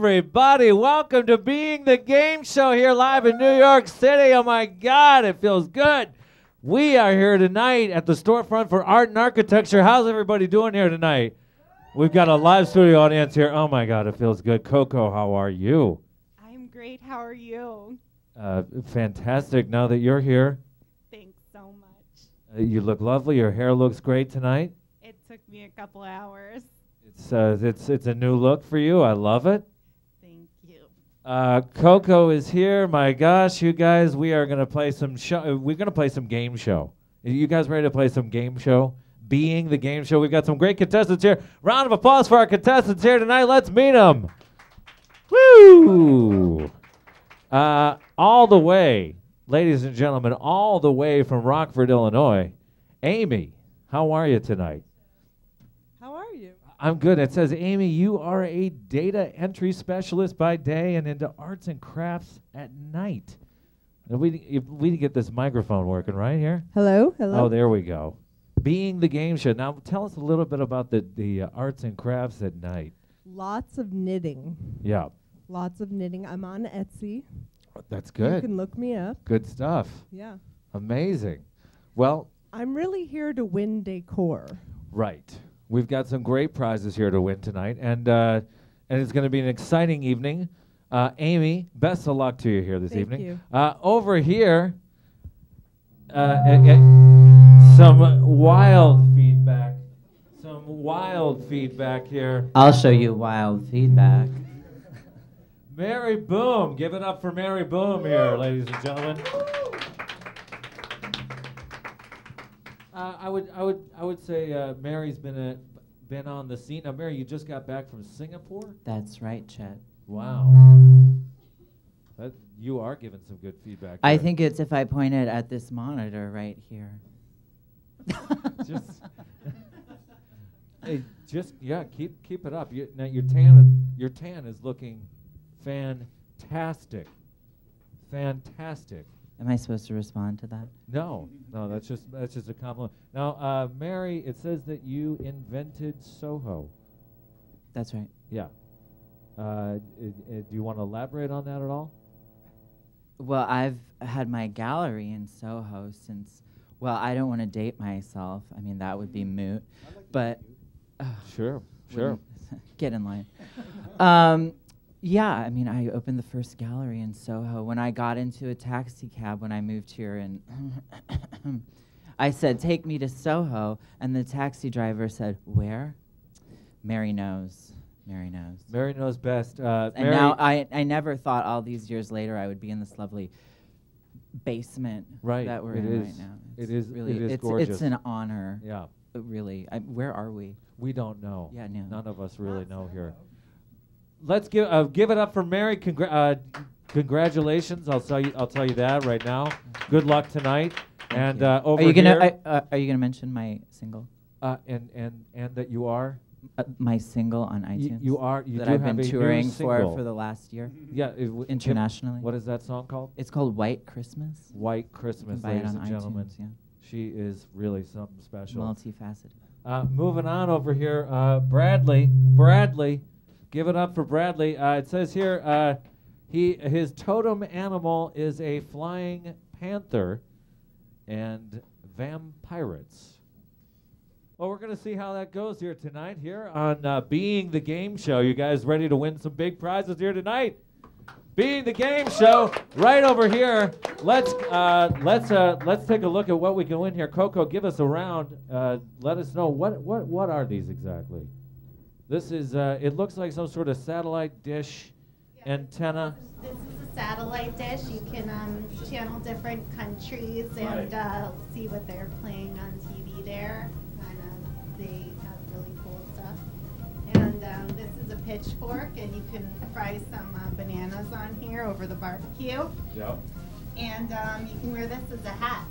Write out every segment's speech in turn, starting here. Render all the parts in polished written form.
everybody. Welcome to Being the Game Show here live in New York City. Oh, my God, it feels good. We are here tonight at the Storefront for Art and Architecture. How's everybody doing here tonight? We've got a live studio audience here. Oh, my God, it feels good. Coco, how are you? I'm great. How are you? Fantastic. Now that you're here. Thanks so much. You look lovely. Your hair looks great tonight. It took me a couple hours. It's a new look for you. I love it. Thank you. Coco is here. My gosh, you guys, we are gonna play some we're gonna play some game show. Are you guys ready to play some game show? Being the Game Show. We've got some great contestants here. Round of applause for our contestants here tonight. Let's meet them. Woo! All the way, ladies and gentlemen, all the way from Rockford, Illinois. Amy, how are you tonight? How are you? I'm good. It says, Amy, you are a data entry specialist by day and into arts and crafts at night. And we need to get this microphone working right here. Hello? Hello? Oh, there we go. Being the Game Show. Now, tell us a little bit about the arts and crafts at night. Lots of knitting. Yeah. Lots of knitting. I'm on Etsy. That's good. You can look me up. Good stuff. Yeah. Amazing. Well, I'm really here to win decor. right. We've got some great prizes here to win tonight, and it's going to be an exciting evening. Amy, best of luck to you here this evening. You. Over here, some wild feedback. Some wild feedback here. I'll show you wild feedback. Mary Boom, give it up for Mary Boom here, ladies and gentlemen. I would say Mary's been on the scene. Now, Mary, you just got back from Singapore? That's right, Chet. Wow. You are giving some good feedback. I there. think it's if I point it at this monitor right here. Keep it up. Now your tan is looking fantastic. Fantastic. Am I supposed to respond to that? No, that's just a compliment. Now, Mary, it says that you invented Soho. That's right. Yeah. Do you want to elaborate on that at all? Well, I've had my gallery in Soho since, well, I don't want to date myself. I mean, that would be moot. But Sure. get in line. Yeah, I mean, I opened the first gallery in Soho. When I got into a taxi cab when I moved here, and I said, take me to Soho, and the taxi driver said, where? Mary knows. Mary knows. Mary knows best. And Mary, now I never thought all these years later I would be in this lovely basement that we're in right now. It is gorgeous. It's an honor. Yeah. Really. Where are we? We don't know. Yeah, no. None of us really know here. Let's give it up for Mary. Congratulations! I'll tell you that right now. Good luck tonight. Thank and over are you gonna here, are you gonna mention my single? And that you are my single on iTunes. You are. You that do I've have been a touring new single. for the last year. Yeah. Internationally. What is that song called? It's called White Christmas. White Christmas, you can buy ladies it on and gentlemen. iTunes, yeah. She is really something special. Multifaceted. Moving on over here, Bradley, give it up for Bradley. It says here, his totem animal is a flying panther and vampirates. Well, we're going to see how that goes here tonight here on Being the Game Show. You guys ready to win some big prizes here tonight? Being the Game Show, right over here. Let's take a look at what we can win here. Coco, give us a round. Let us know what are these exactly. This is it looks like some sort of satellite dish antenna. This is a satellite dish. You can channel different countries and see what they're playing on TV there. They have really cool stuff. And this is a pitchfork, and you can fry some bananas on here over the barbecue. Yep. And you can wear this as a hat.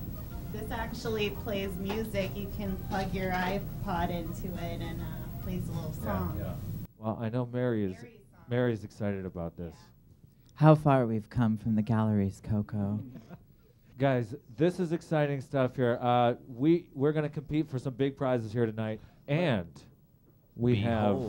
This actually plays music. You can plug your iPod into it and plays a little song. Yeah. Well, I know Mary's excited about this. How far we've come from the galleries, Coco. Guys, this is exciting stuff here. We're going to compete for some big prizes here tonight, and we have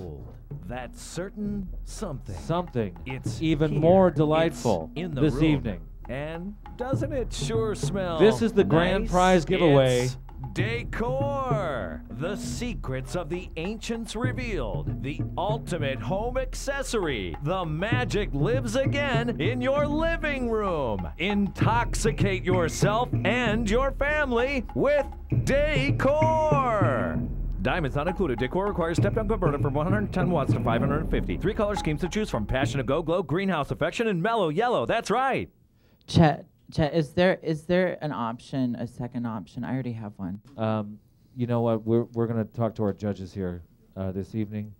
that certain something. Something. It's even here. more delightful It's in the this room. evening. And doesn't it sure smell This is the grand nice? prize giveaway. It's decor. The secrets of the ancients revealed. The ultimate home accessory. The magic lives again in your living room. Intoxicate yourself and your family with decor. Diamonds not included. Decor requires step-down converter from 110 watts to 550. 3 color schemes to choose from: Passion, Go, Glow, Greenhouse Affection, and Mellow Yellow. That's right. Chet, is there an option, a second option? I already have one. You know what? We're going to talk to our judges here this evening.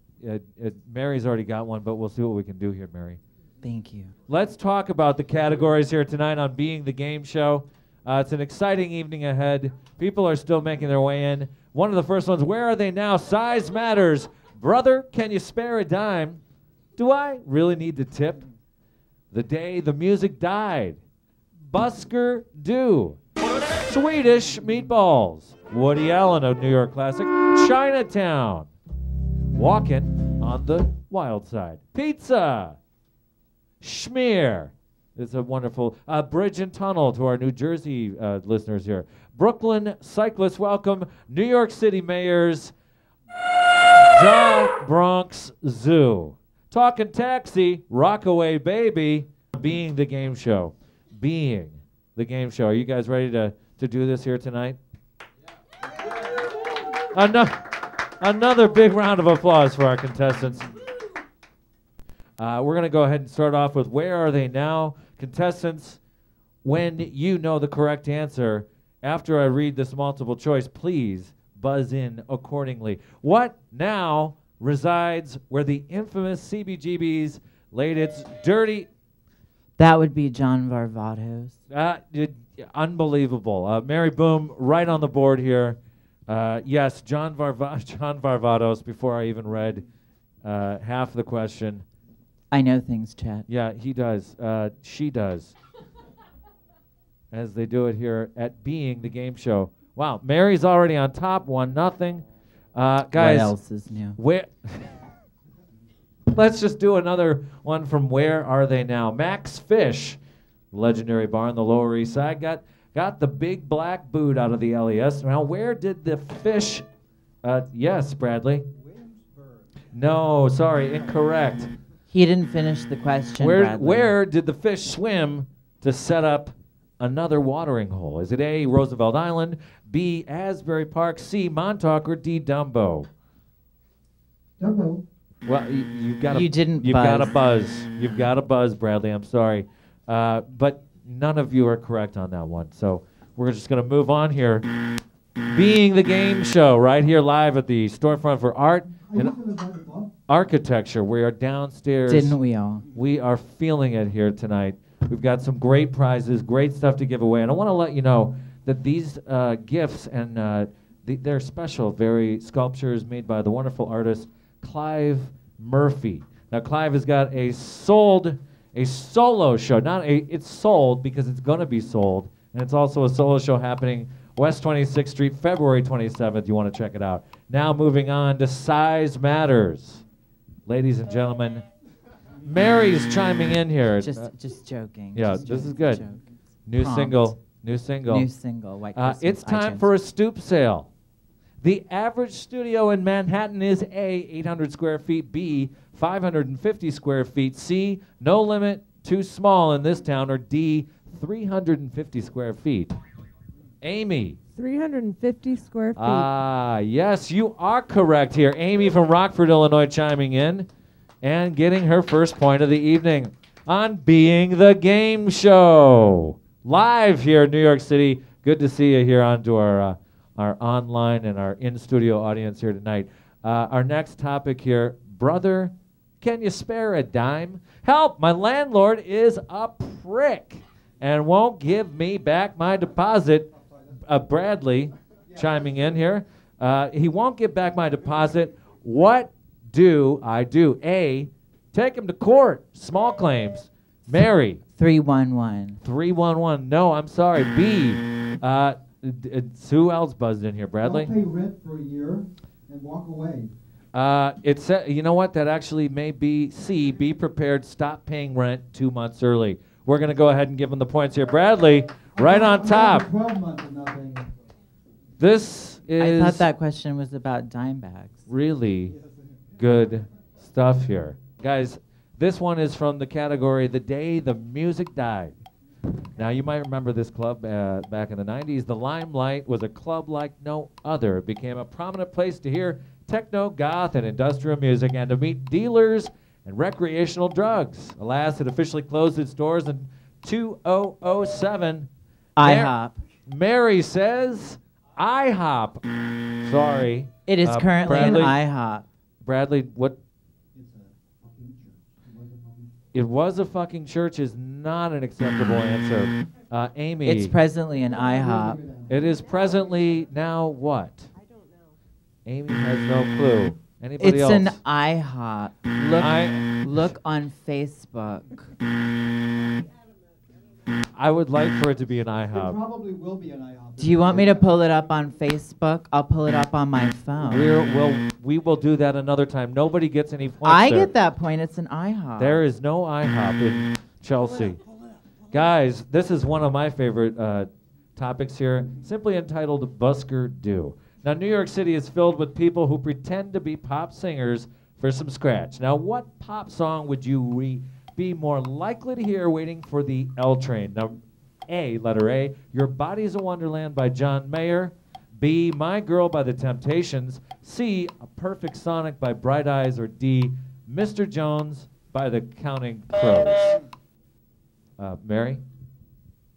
Mary's already got one, but we'll see what we can do here, Mary. Thank you. Let's talk about the categories here tonight on Being the Game Show. It's an exciting evening ahead. People are still making their way in. One of the first ones, where are they now? Size matters. Brother, can you spare a dime? Do I really need to tip? The day the music died. Busker Do. Swedish Meatballs. Woody Allen, a New York classic. Chinatown. Walking on the Wild Side. Pizza. Schmear. It's a wonderful Bridge and Tunnel to our New Jersey listeners here. Brooklyn Cyclists welcome New York City Mayors. The Bronx Zoo. Talking Taxi. Rockaway Baby. Being the Game Show. Being the Game Show. Are you guys ready to do this here tonight? Another big round of applause for our contestants. We're going to go ahead and start off with where are they now? Contestants, when you know the correct answer, after I read this multiple choice, please buzz in accordingly. What now resides where the infamous CBGB's laid its dirty... That would be John Varvatos. Unbelievable. Mary Boom, right on the board here. Yes, John Varvatos, before I even read half the question. I know things, Chet. Yeah, he does. She does. As they do it here at Being the Game Show. Wow, Mary's already on top, 1-0. Guys, what else is new? Where? Let's just do another one from Where Are They Now? Max Fish, legendary bar on the Lower East Side, got the big black boot out of the LES. Now, where did the fish? Yes, Bradley. Williamsburg. No, sorry, incorrect. He didn't finish the question, Bradley. Where did the fish swim to set up another watering hole? Is it A, Roosevelt Island, B, Asbury Park, C, Montauk, or D, Dumbo? Dumbo. Well, you've got got to buzz. You've got to buzz, Bradley. I'm sorry, but none of you are correct on that one. So we're just going to move on here. Being the Game Show, right here live at the Storefront for Art and Architecture. We are downstairs. Didn't we all? We are feeling it here tonight. We've got some great prizes, great stuff to give away, and I want to let you know that these gifts and they're special, very sculptures made by the wonderful artist Clive Murphy. Now, Clive has got a solo show. It's sold because it's going to be sold, and it's also a solo show happening West 26th Street, February 27th. You want to check it out. Now, moving on to Size Matters. Ladies and gentlemen, Mary's chiming in here. Just joking. Yeah, just this joking, is good. joking. New single. New single. White Christmas, It's time iTunes. for a stoop sale. The average studio in Manhattan is A, 800 square feet, B, 550 square feet, C, no limit, too small in this town, or D, 350 square feet. Amy. 350 square feet. Yes, you are correct here. Amy from Rockford, Illinois, chiming in and getting her first point of the evening on Being the Game Show. Live here in New York City. Good to see you here onto our online and our in-studio audience here tonight. Our next topic here, brother, can you spare a dime? Help, my landlord is a prick and won't give me back my deposit. Bradley chiming in here. He won't give back my deposit. What do I do? A, take him to court. Small claims. Mary. 311. 311. No, I'm sorry. B, who else buzzed in here? Bradley? Don't pay rent for a year and walk away. It said, you know what? That actually may be C. Be prepared. Stop paying rent 2 months early. We're going to go ahead and give them the points here. Bradley, right on top. 12 months and nothing. This is I thought that question was about dime bags. really good stuff here. Guys, this one is from the category The Day the Music Died. Now, you might remember this club back in the 90s. The Limelight was a club like no other. It became a prominent place to hear techno, goth, and industrial music and to meet dealers and recreational drugs. Alas, it officially closed its doors in 2007. IHOP. Mary says IHOP. Sorry. It is currently Bradley, an IHOP. Bradley, what? It's a fucking church. It was a fucking church is not an acceptable answer. Amy. It's presently an IHOP. It is presently now what? I don't know. Amy has no clue. Anybody It's else? an IHOP. Look on Facebook. I would like for it to be an It IHOP. probably will be an IHOP. Do you want me to pull it up on Facebook? I'll pull it up on my phone. We will do that another time. Nobody gets any points I there. get that point. It's an IHOP. There is no IHOP in Chelsea. Guys, this is one of my favorite topics here, simply entitled Busker Do. Now, New York City is filled with people who pretend to be pop singers for some scratch. Now, what pop song would you be more likely to hear waiting for the L train? Now, A, letter A, Your Body's a Wonderland by John Mayer. B, My Girl by The Temptations. C, A Perfect Sonic by Bright Eyes. Or D, Mr. Jones by The Counting Crows. Mary?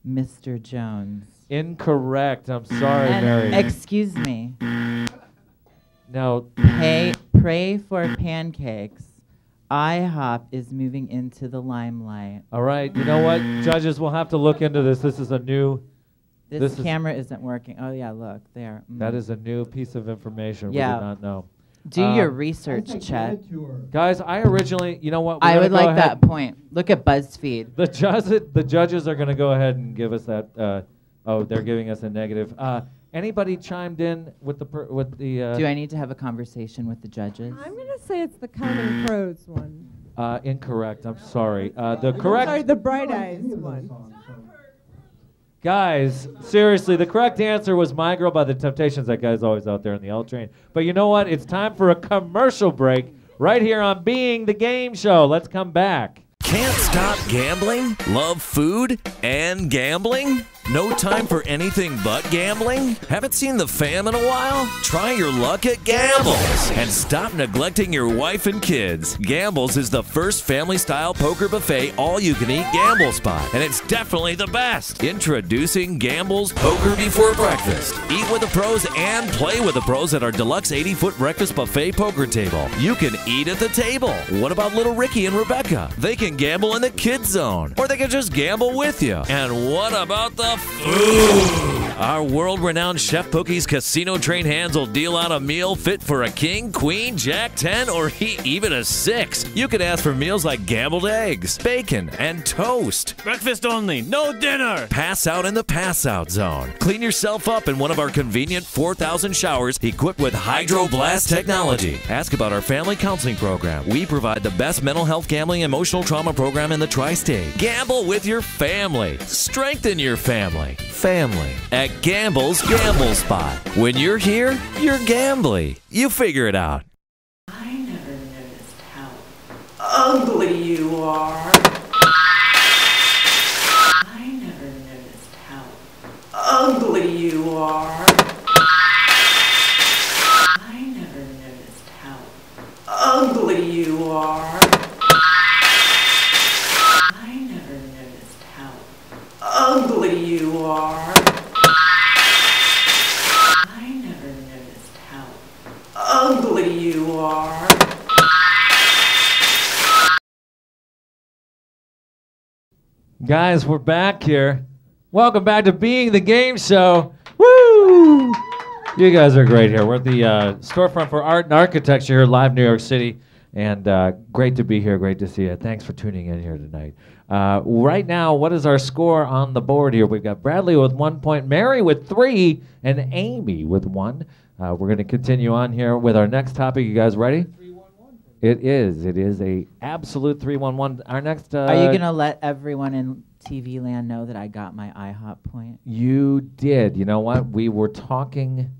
Mr. Jones. Incorrect. I'm sorry, And Mary. excuse me. Now, Pray for pancakes. IHOP is moving into the limelight. all right, you know what? Judges, we'll have to look into this. This is a new, This This is- camera isn't working. Oh yeah, look there. that is a new piece of information Yeah. we did not know. Do your um, research, Chet. Guys, I originally, you know what? we're I gonna would go like ahead- that point. Look at BuzzFeed. The judges are going to go ahead and give us that. Oh, they're giving us a negative. Anybody chimed in with the Do I need to have a conversation with the judges? I'm going to say it's the Counting Crows one. Incorrect. I'm sorry. The Sorry, correct the Bright Eyes one. guys, seriously, the correct answer was My Girl by The Temptations. That guy's always out there in the L train. But you know what? It's time for a commercial break right here on Being the Game Show. Let's come back. Can't stop gambling? Love food and gambling? No time for anything but gambling? Haven't seen the fam in a while? Try your luck at Gambles and stop neglecting your wife and kids. Gambles is the first family-style poker buffet all-you-can-eat gamble spot, and it's definitely the best. Introducing Gambles Poker Before Breakfast. Eat with the pros and play with the pros at our deluxe 80-foot breakfast buffet poker table. You can eat at the table. What about little Ricky and Rebecca? They can gamble in the kids zone, or they can just gamble with you. And what about the food? Our world-renowned Chef Pookie's casino trained hands will deal out a meal fit for a king, queen, jack, 10, or even a 6. You can ask for meals like gambled eggs, bacon, and toast. Breakfast only, no dinner. Pass out in the pass-out zone. Clean yourself up in one of our convenient 4,000 showers equipped with Hydro Blast technology. Ask about our family counseling program. We provide the best mental health, gambling, and emotional trauma program in the tri-state. Gamble with your family. Strengthen your family. Family at Gamble's Gamble Spot. When you're here, you're gambly. You figure it out. I never noticed how ugly you are. I never noticed how ugly you are. I never noticed how ugly you are. I never noticed how ugly you are. I never noticed how ugly you are. Guys, we're back here. Welcome back to Being the Game Show. Woo! You guys are great here. We're at the Storefront for Art and Architecture here, live New York City. And great to be here. Great to see you. Thanks for tuning in here tonight. Right now, what is our score on the board here? We've got Bradley with 1 point, Mary with 3, and Amy with 1. We're going to continue on here with our next topic. You guys ready? It is. It is a absolute 3-1-1. Our next. Are you gonna let everyone in TV land know that I got my IHOP point? You did. You know what? We were talking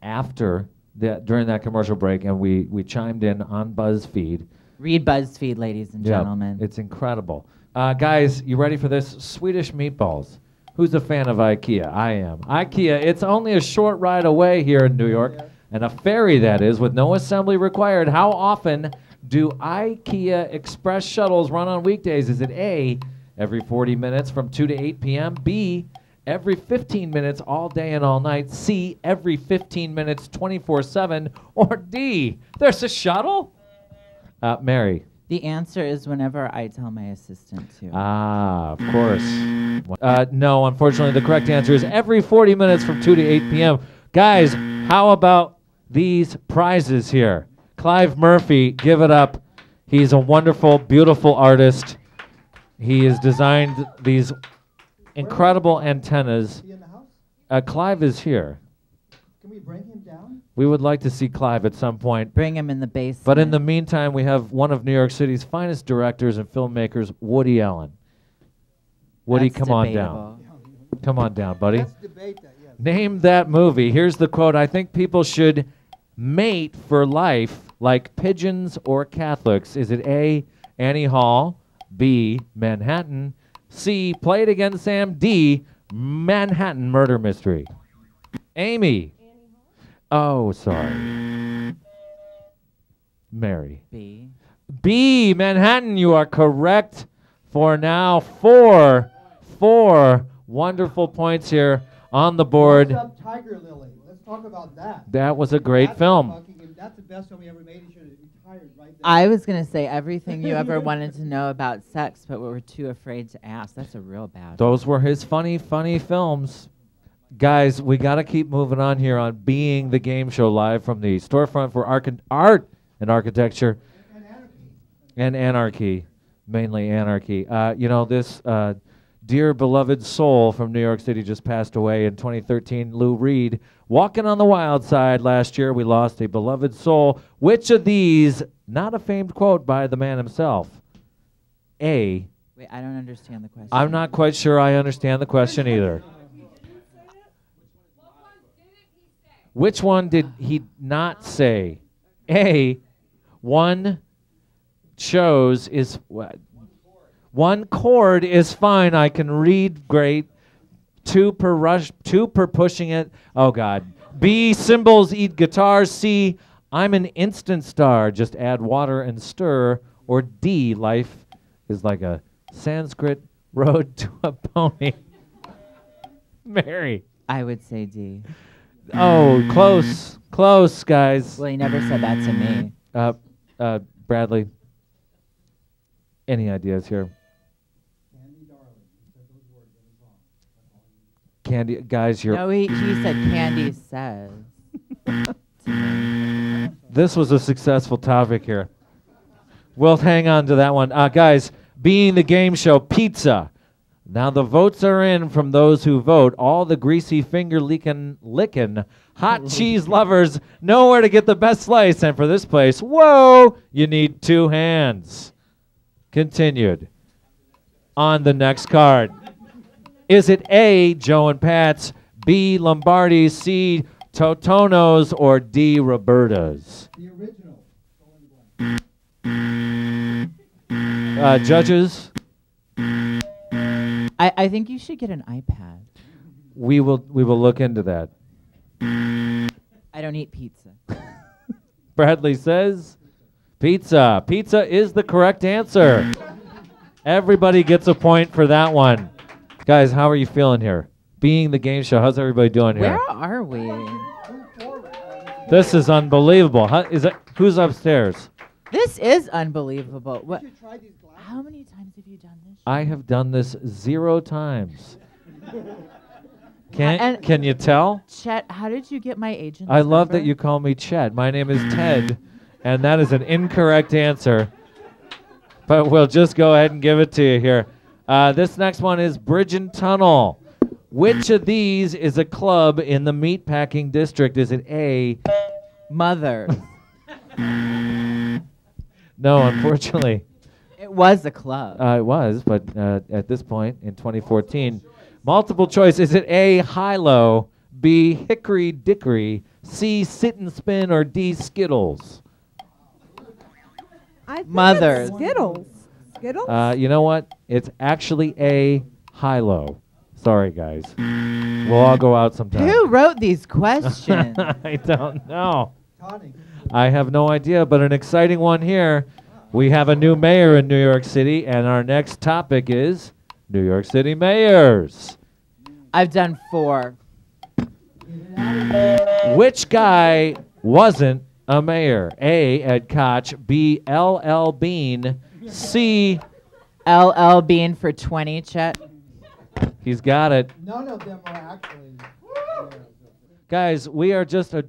after during that commercial break, and we chimed in on BuzzFeed. Read BuzzFeed, ladies and gentlemen. It's incredible. Guys, you ready for this? Swedish meatballs. Who's a fan of IKEA? I am. IKEA, it's only a short ride away here in New York, and a ferry, that is, with no assembly required. How often do IKEA express shuttles run on weekdays? Is it A, every 40 minutes from 2 to 8 p.m., B, every 15 minutes all day and all night, C, every 15 minutes 24/7, or D, there's a shuttle? Mary. The answer is whenever I tell my assistant to. Ah, of course. No, unfortunately, the correct answer is every 40 minutes from 2 to 8 p.m. Guys, how about these prizes here? Clive Murphy, give it up. He's a wonderful, beautiful artist. He has designed these incredible antennas. Is he in the house? Clive is here. Can we bring him down? We would like to see Clive at some point. Bring him in the basement. But in the meantime, we have one of New York City's finest directors and filmmakers, Woody Allen. Woody, That's come on debatable. down. Come on down, buddy. Let's debate that, yes. Name that movie. Here's the quote. I think people should mate for life like pigeons or Catholics. Is it A, Annie Hall, B, Manhattan, C, Play It Again, Sam, D, Manhattan Murder Mystery? Amy. Oh, sorry. Mary. B. B, Manhattan, you are correct for now. Four wonderful points here on the board. What's up, Tiger Lily? Let's talk about that. That was a great That's film. That's the best film we ever made. He should have retired right there. I was going to say everything you ever wanted to know about sex, but were too afraid to ask. That's a real bad Those were his funny films. Guys, we got to keep moving on here on Being the Game Show live from the Storefront for Art and Architecture and Anarchy, mainly Anarchy. You know, this dear beloved soul from New York City just passed away in 2013, Lou Reed. Walking on the Wild Side last year, we lost a beloved soul. Which of these, not a famed quote by the man himself, A. Wait, I don't understand the question. I'm not quite sure I understand the question either. Which one did he not say? A, one chose is what? One chord is fine. I can read great. Two per pushing it. Oh God. B, cymbals eat guitars. C, I'm an instant star. Just add water and stir. Or D, life is like a Sanskrit road to a pony. Mary. I would say D. Oh, close, guys. Well, he never said that to me. Bradley, any ideas here? Candy Darling. He said those words in his song. Candy, guys, you're. No, he said Candy says. This was a successful topic here. We'll hang on to that one. Guys, Being the Game Show, pizza. Now the votes are in from those who vote. All the greasy finger licking hot cheese lovers know where to get the best slice. And for this place, whoa, you need 2 hands. Continued. On the next card. Is it A, Joe and Pat's, B, Lombardi's, C, Totono's, or D, Roberta's? The original. Judges? I think you should get an iPad. We will look into that. I don't eat pizza. Bradley says pizza. Pizza is the correct answer. Everybody gets a point for that one. Guys, how are you feeling here? Being the Game Show, how's everybody doing here? Where are we? This is unbelievable. Who's upstairs? This is unbelievable. What? You should try these glasses. How many times have you done this? I have done this 0 times. And- Can you tell? Chet, how did you get my agent's I love that number? you call me Chet. My name is Ted, And that is an incorrect answer. But we'll just go ahead and give it to you here. This next one is Bridge and Tunnel. Which of these is a club in the meatpacking district? Is it A? Mother. No, unfortunately. It was a club. It was, but at this point in 2014, multiple choice. Is it A, Hilo, B, Hickory Dickory, C, Sit and Spin, or D, Skittles? I think Mothers. it's Skittles. Skittles? You know what? It's actually A, Hilo. Sorry, guys. We'll all go out sometime. Who wrote these questions? I don't know. Connie. I have no idea, but an exciting one here. We have a new mayor in New York City, and our next topic is New York City mayors. I've done 4. Which guy wasn't a mayor? A, Ed Koch, B, L.L. Bean, C, LL Bean for 20, Chet. he's got it. None of them are actually. Guys, we are just a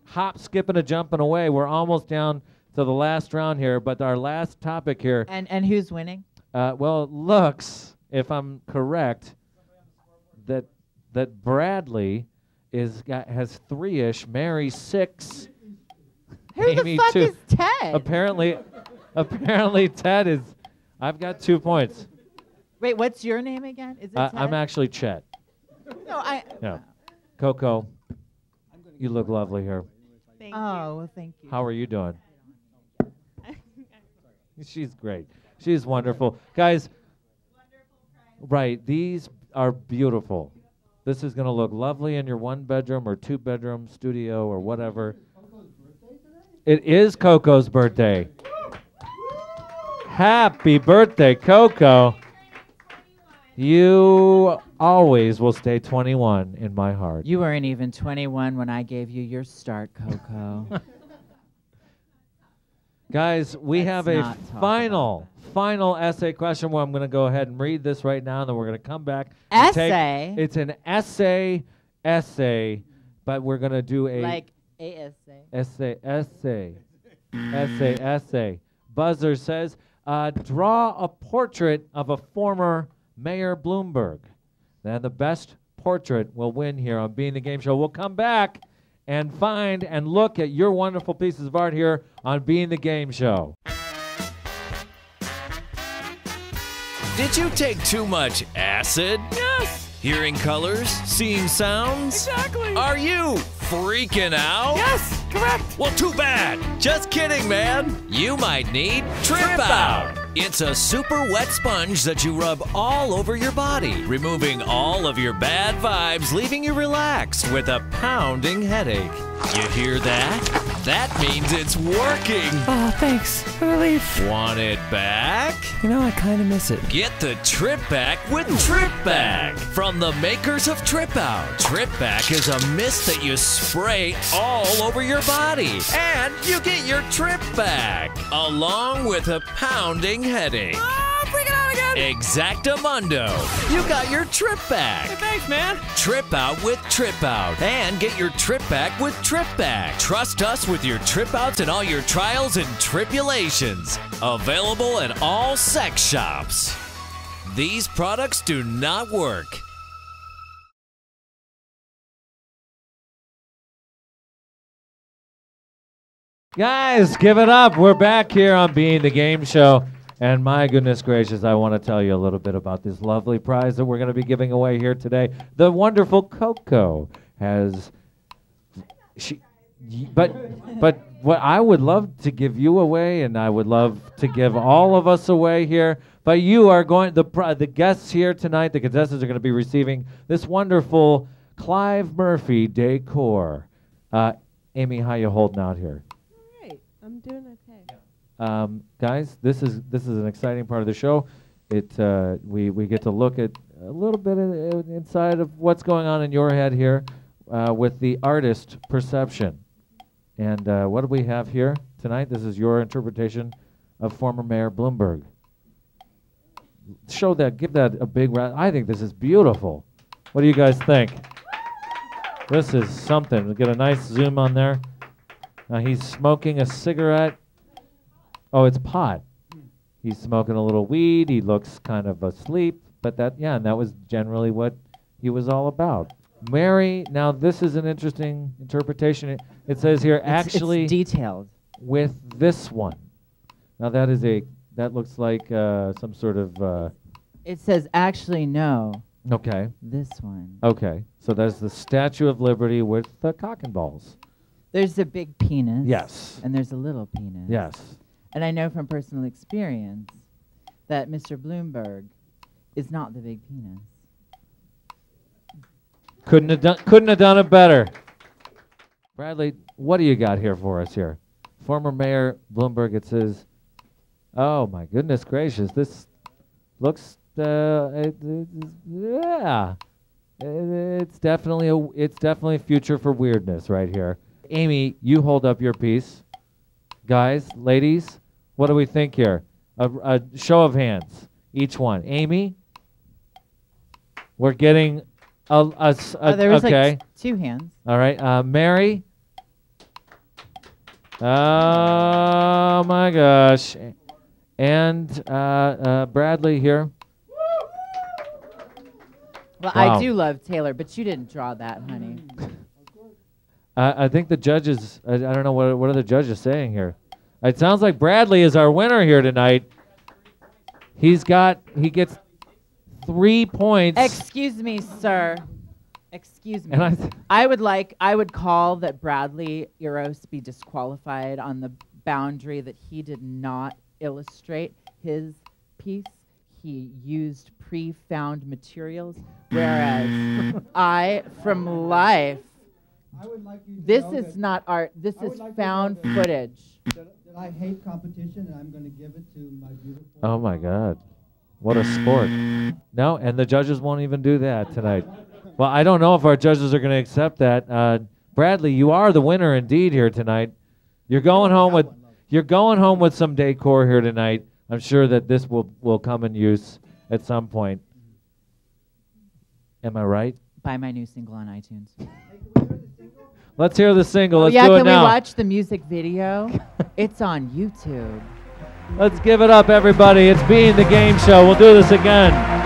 hop, skip, and a jumping away. We're almost down to the last round here, but our last topic here, And who's winning? well, it looks, if I'm correct, that Bradley has 3-ish, Mary 6, Who Amy the fuck 2. is Ted? Apparently Ted is. I've got 2 points. Wait, what's your name again? Is it Ted? I'm actually Chet. No, Yeah. Coco, you look lovely here. Thank Oh, well, thank you. How are you doing? She's great. She's wonderful. Guys, right, these are beautiful. This is going to look lovely in your 1-bedroom or 2-bedroom studio or whatever. It is Coco's birthday. Happy birthday, Coco. You always will stay 21 in my heart. You weren't even 21 when I gave you your start, Coco. Guys, we Let's have a not talk final essay question where I'm going to go ahead and read this right now, and then we're going to come back. and take- Essay? It's an essay, but we're going to do a Like ASA. essay. Buzzer says, draw a portrait of a former Mayor Bloomberg. Then the best portrait will win here on Being the Game Show. We'll come back and find and look at your wonderful pieces of art here on Being the Game Show. Did you take too much acid? Yes. Hearing colors? Seeing sounds? Exactly. Are you freaking out? Yes, correct. Well, too bad. Just kidding, man. You might need Trip Out. It's a super wet sponge that you rub all over your body, removing all of your bad vibes, leaving you relaxed with a pounding headache. You hear that? That means it's working. Oh, thanks. Relief. Want it back? You know, I kind of miss it. Get the Trip Back with Trip Back from the makers of Trip Out. Trip Back is a mist that you spray all over your body, and you get your Trip Back along with a pounding headache. Ah, freaking out again. Exactamundo. You got your Trip Back. Hey, thanks, man. Trip Out with Trip Out, and get your Trip Back with Trip Back. Trust us with your trip outs and all your trials and tribulations. Available at all sex shops. These products do not work. Guys, give it up. We're back here on Being the Game Show. And my goodness gracious, I want to tell you a little bit about this lovely prize that we're going to be giving away here today. The wonderful Coco has... But what I would love to give you away, and I would love to give all of us away here, but you are going, the guests here tonight, the contestants are going to be receiving this wonderful Clive Murphy decor. Amy, how you holding out here? All right. I'm doing okay. Guys, this is an exciting part of the show. We get to look at a little bit inside of what's going on in your head here with the artist perception. And what do we have here tonight? This is your interpretation of former Mayor Bloomberg. Show that, give that a big round. I think this is beautiful. What do you guys think? This is something. We'll get a nice zoom on there. He's smoking a cigarette. Oh, it's pot. He's smoking a little weed. He looks kind of asleep. But and that was generally what he was all about. Mary, now this is an interesting interpretation. It says here, actually, it's detailed with this one. Now that looks like some sort of. It says, actually, no. Okay. This one. Okay, so that's the Statue of Liberty with the cock and balls. There's a big penis. Yes. And there's a little penis. Yes. And I know from personal experience that Mr. Bloomberg is not the big penis. Couldn't have done it better. Bradley, what do you got here for us here? Former Mayor Bloomberg, it says, oh my goodness gracious, this looks it's definitely future for weirdness right here. Amy, you hold up your piece. Guys, ladies, what do we think here? A show of hands, each one. Amy, we're getting there was like 2 hands. All right, Mary. Oh my gosh, and Bradley here. Well, wow. I do love Taylor, but you didn't draw that, honey. I think the judges, I don't know, what are the judges saying here? It sounds like Bradley is our winner here tonight. He gets 3 points. Excuse me, sir. Excuse me. And I would call that Bradley Eros be disqualified on the boundary that he did not illustrate his piece. He used pre-found materials, whereas I, from life, this is not art. This is found footage. That I hate competition, and I'm going to give it to my beautiful. Oh my God, what a sport! No, and the judges won't even do that tonight. Well, I don't know if our judges are going to accept that. Bradley, you are the winner indeed here tonight. You're going home with some decor here tonight. I'm sure that this will come in use at some point. Am I right? Buy my new single on iTunes. Let's hear the single. Let's do can it now. we watch the music video? It's on YouTube. Let's give it up, everybody. It's Being the Game Show. We'll do this again.